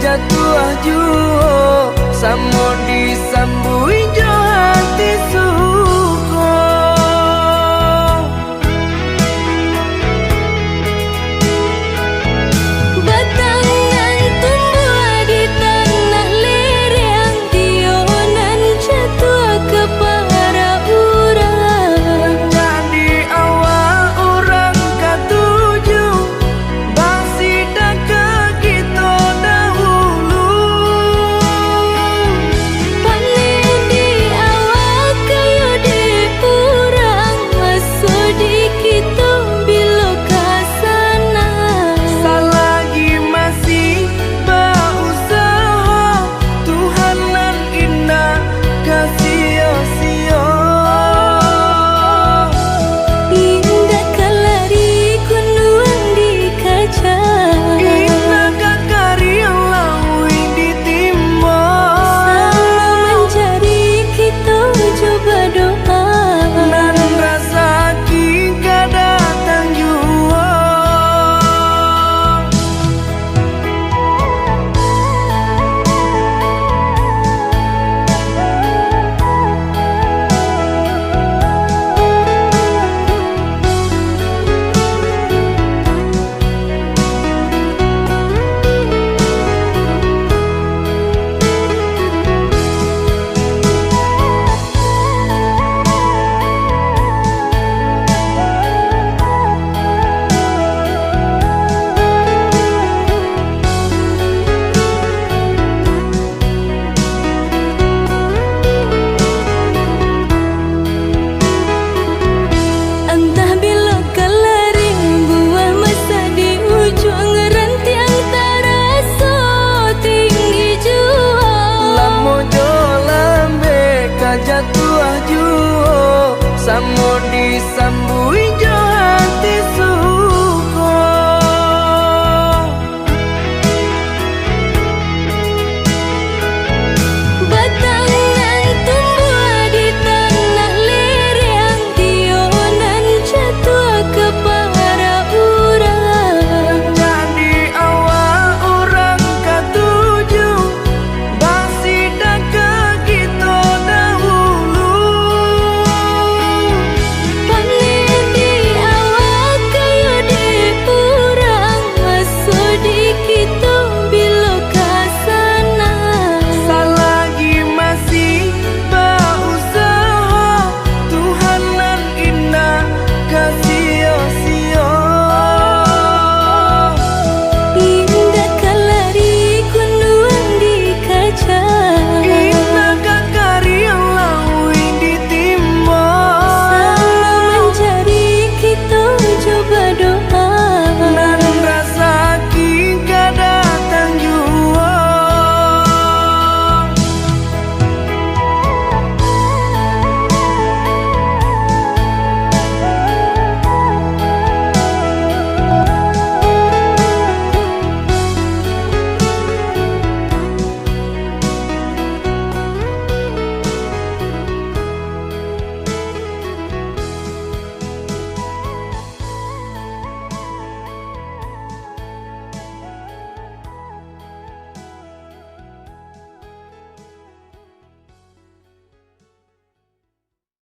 kajatuh juo samo disambui jo hati suko. Batangan tumbuh di tanah lereng, tionan jatuh ke para urang. Jadi awal orang katuju basida ke kita dahulu. Panen di awal kayu di urang, masuk di kita bilo kasana. Selagi masih berusaha, Tuhanan indah kasih-sia. Indah kalari kunuang di kaca, Indah kakari yang lawi ditimba. sama mencari kita coba doa. Dan rasa kita datang jua. Entah bila kelaring buah masa di ujung rantiang terasa tinggi jua. Lamo jo lambe kajatuh juo samo disambui